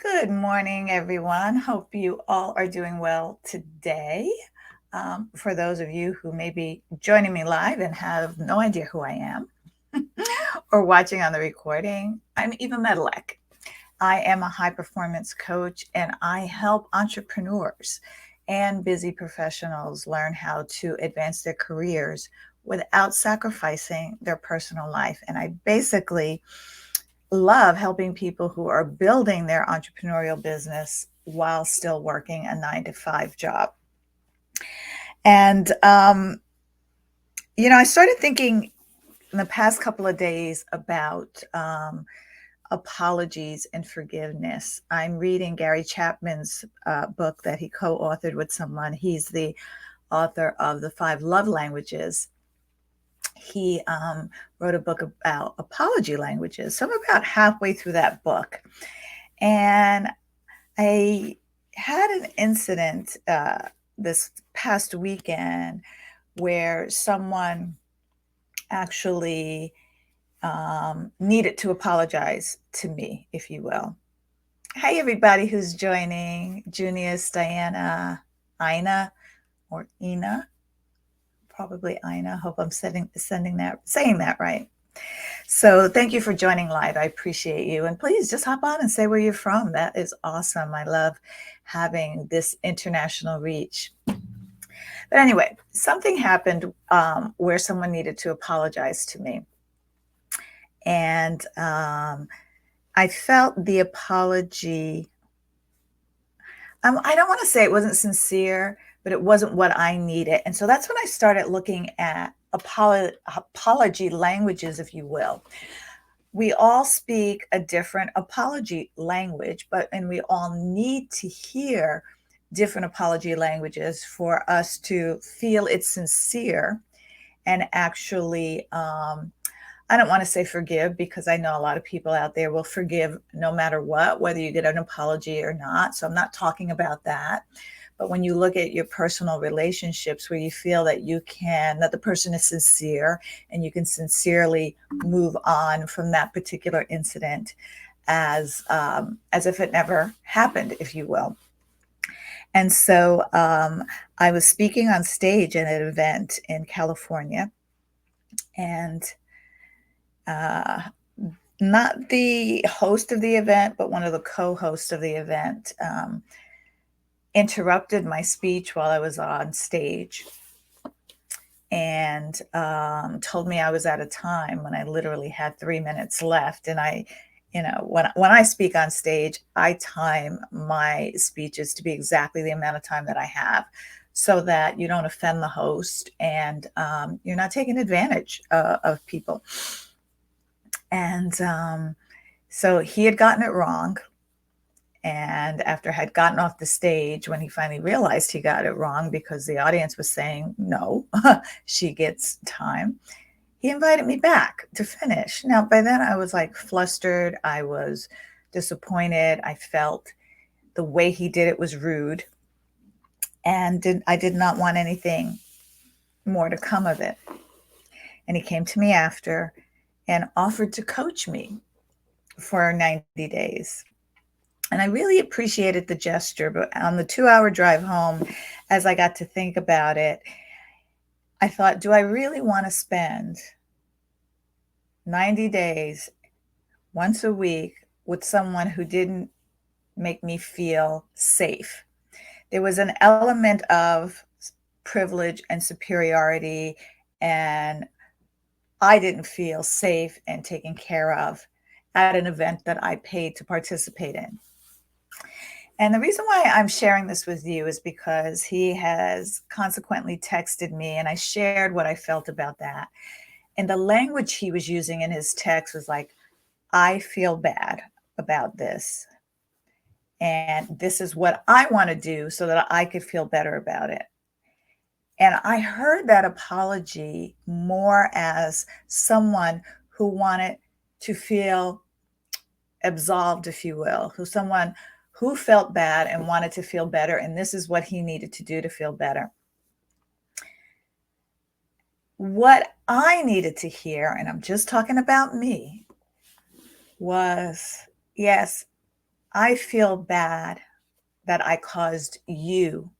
Good morning, everyone. Hope you all are doing well today. For those of you who may be joining me live and have no idea who I am, or watching on the recording, I'm Eva Medilek. I am a high performance coach and I help entrepreneurs and busy professionals learn how to advance their careers without sacrificing their personal life. And I basically love helping people who are building their entrepreneurial business while still working a 9 to 5 job. And, I started thinking in the past couple of days about apologies and forgiveness. I'm reading Gary Chapman's book that he co authored with someone. He's the author of The 5 Love Languages. He wrote a book about apology languages. So I'm about halfway through that book. And I had an incident this past weekend where someone actually needed to apologize to me, if you will. Hi, everybody who's joining. Junius, Diana, Ina, or Ina, probably Ina. Hope I'm saying that right. So thank you for joining live. I appreciate you. And please just hop on and say where you're from. That is awesome. I love having this international reach. But anyway, something happened where someone needed to apologize to me. And I felt the apology. I don't want to say it wasn't sincere, but it wasn't what I needed. And so that's when I started looking at apology languages, if you will. We all speak a different apology language, and we all need to hear different apology languages for us to feel it's sincere and actually I don't want to say forgive, because I know a lot of people out there will forgive no matter what, whether you get an apology or not. So I'm not talking about that. But when you look at your personal relationships where you feel that that the person is sincere and you can sincerely move on from that particular incident as if it never happened, if you will. And so I was speaking on stage at an event in California, and not the host of the event, but one of the co-hosts of the event interrupted my speech while I was on stage and told me I was out of time when I literally had 3 minutes left. And when I speak on stage, I time my speeches to be exactly the amount of time that I have, so that you don't offend the host and you're not taking advantage of people. And so he had gotten it wrong. And after I had gotten off the stage, when he finally realized he got it wrong because the audience was saying, no, she gets time, he invited me back to finish. Now, by then I was like flustered. I was disappointed. I felt the way he did it was rude. And I did not want anything more to come of it. And he came to me after and offered to coach me for 90 days. And I really appreciated the gesture. But on the 2-hour drive home, as I got to think about it, I thought, do I really want to spend 90 days once a week with someone who didn't make me feel safe? There was an element of privilege and superiority, and I didn't feel safe and taken care of at an event that I paid to participate in. And the reason why I'm sharing this with you is because he has consequently texted me, and I shared what I felt about that. And the language he was using in his text was like, I feel bad about this. And this is what I want to do so that I could feel better about it. And I heard that apology more as someone who wanted to feel absolved, if you will, someone who felt bad and wanted to feel better. And this is what he needed to do to feel better. What I needed to hear, and I'm just talking about me, was, yes, I feel bad that I caused you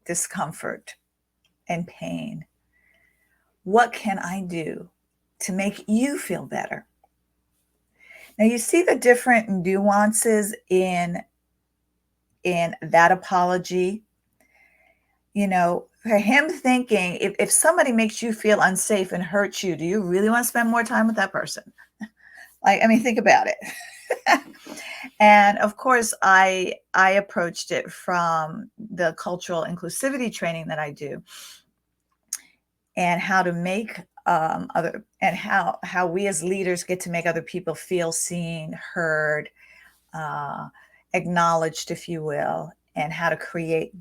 discomfort and pain. What can I do to make you feel better? Now you see the different nuances in that apology. For him thinking, if somebody makes you feel unsafe and hurts you, do you really want to spend more time with that person? Like, I mean, think about it. And of course, I approached it from the cultural inclusivity training that I do, and how to make other and how we as leaders get to make other people feel seen, heard, uh, acknowledged, if you will, and how to create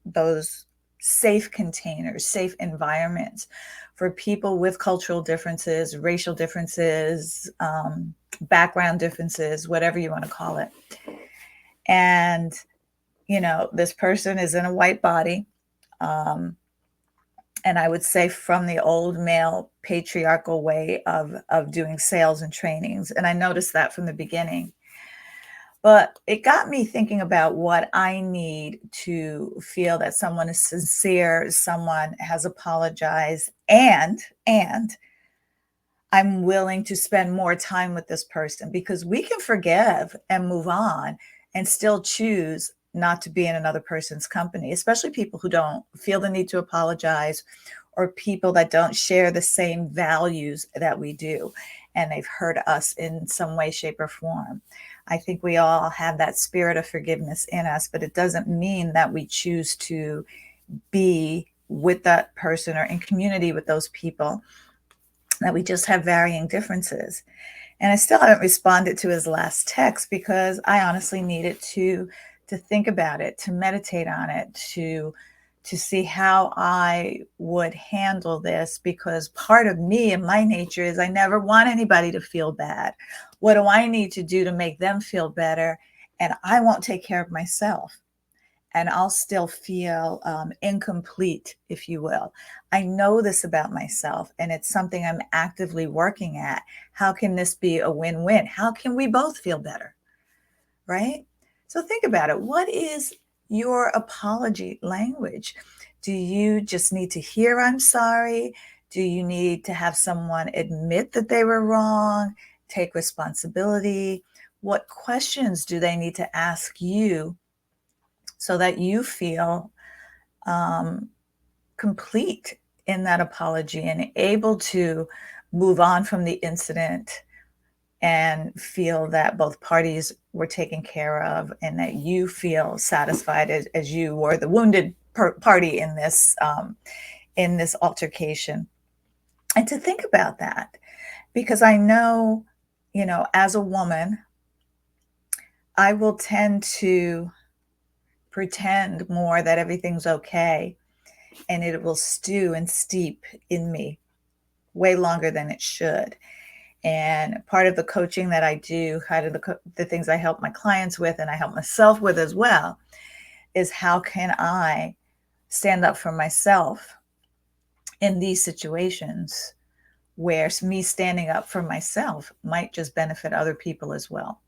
those safe containers, safe environments for people with cultural differences, racial differences, background differences, whatever you want to call it. And this person is in a white body. Um, and I would say from the old male patriarchal way of doing sales and trainings. And I noticed that from the beginning. But it got me thinking about what I need to feel that someone is sincere, someone has apologized, and I'm willing to spend more time with this person, because we can forgive and move on and still choose not to be in another person's company, especially people who don't feel the need to apologize, or people that don't share the same values that we do and they've hurt us in some way, shape, or form. I think we all have that spirit of forgiveness in us, but it doesn't mean that we choose to be with that person or in community with those people, that we just have varying differences. And I still haven't responded to his last text because I honestly needed to think about it, to meditate on it, to see how I would handle this, because part of me and my nature is I never want anybody to feel bad. What do I need to do to make them feel better? And I won't take care of myself, and I'll still feel incomplete, if you will. I know this about myself, and it's something I'm actively working at. How can this be a win win? How can we both feel better? Right? So think about it. What is your apology language? Do you just need to hear I'm sorry? Do you need to have someone admit that they were wrong, take responsibility? What questions do they need to ask you so that you feel um, complete in that apology and able to move on from the incident and feel that both parties were taken care of, and that you feel satisfied as you were the wounded party in this altercation? And to think about that, because I know, as a woman, I will tend to pretend more that everything's okay, and it will stew and steep in me way longer than it should. And part of the coaching that I do, kind of the things I help my clients with and I help myself with as well, is how can I stand up for myself in these situations where me standing up for myself might just benefit other people as well.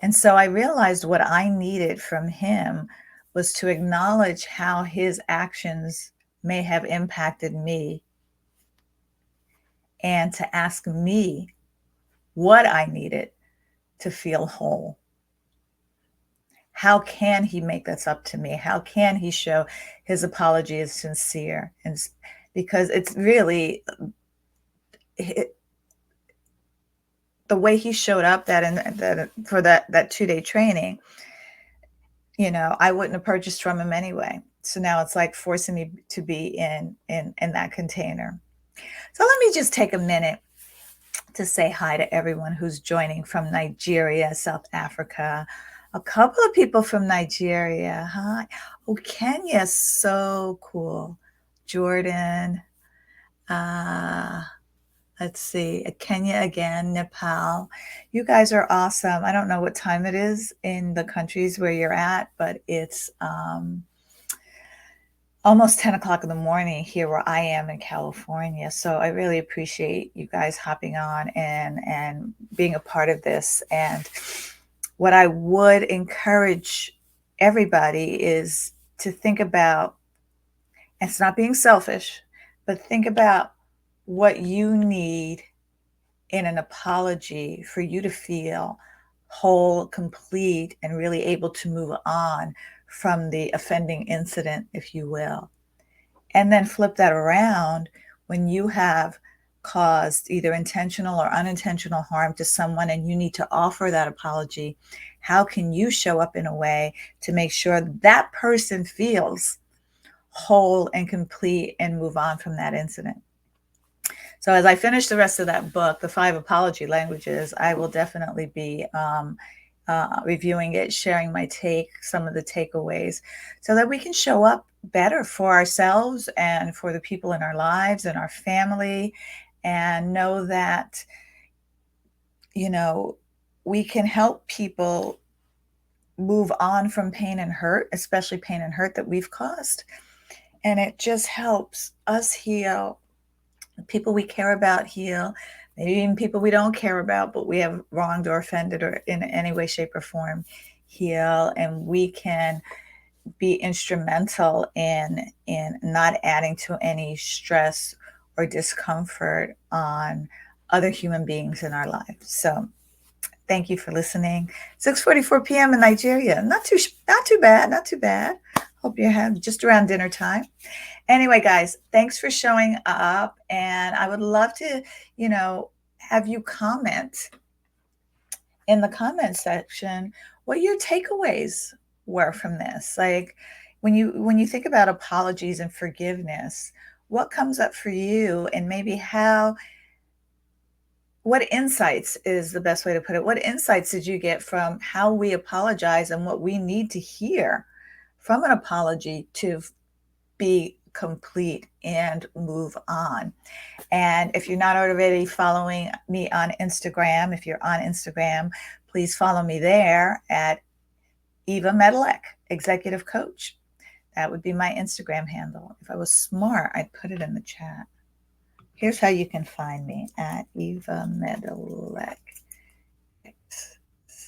And so I realized what I needed from him was to acknowledge how his actions may have impacted me, and to ask me what I needed to feel whole. How can he make this up to me? How can he show his apology is sincere? And because it's really the way he showed up for that 2-day training, I wouldn't have purchased from him anyway. So now it's like forcing me to be in that container. So let me just take a minute to say hi to everyone who's joining from Nigeria, South Africa. A couple of people from Nigeria. Hi. Oh, Kenya, so cool. Jordan. Let's see. Kenya again, Nepal. You guys are awesome. I don't know what time it is in the countries where you're at, but it's almost 10 o'clock in the morning here where I am in California. So I really appreciate you guys hopping on and being a part of this. And what I would encourage everybody is to think about, it's not being selfish, but think about what you need in an apology for you to feel whole, complete, and really able to move on from the offending incident, if you will. And then flip that around when you have caused either intentional or unintentional harm to someone and you need to offer that apology. How can you show up in a way to make sure that person feels whole and complete and move on from that incident? So as I finish the rest of that book, The Five Apology Languages, I will definitely be reviewing it, sharing my take, some of the takeaways, so that we can show up better for ourselves and for the people in our lives and our family, and know that, you know, we can help people move on from pain and hurt, especially pain and hurt that we've caused. And it just helps us heal, the people we care about heal, maybe even people we don't care about, but we have wronged or offended or in any way, shape, or form heal. And we can be instrumental in not adding to any stress or discomfort on other human beings in our lives. So thank you for listening. 6:44 p.m. in Nigeria. Not too bad, not too bad. Hope you have just around dinner time. Anyway, guys, thanks for showing up. And I would love to, have you comment in the comment section what your takeaways were from this. Like when you think about apologies and forgiveness, what comes up for you, and maybe what insights is the best way to put it? What insights did you get from how we apologize and what we need to hear from an apology to be complete and move on? And if you're not already following me on Instagram, if you're on Instagram, please follow me there at Eva Medilek, Executive Coach. That would be my Instagram handle. If I was smart, I'd put it in the chat. Here's how you can find me at Eva Medilek.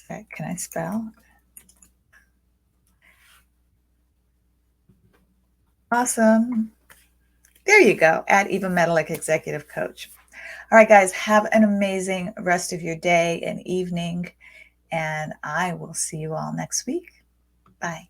Can I spell? Awesome. There you go, at Eva Medilek, Executive Coach. All right, guys, have an amazing rest of your day and evening, and I will see you all next week. Bye.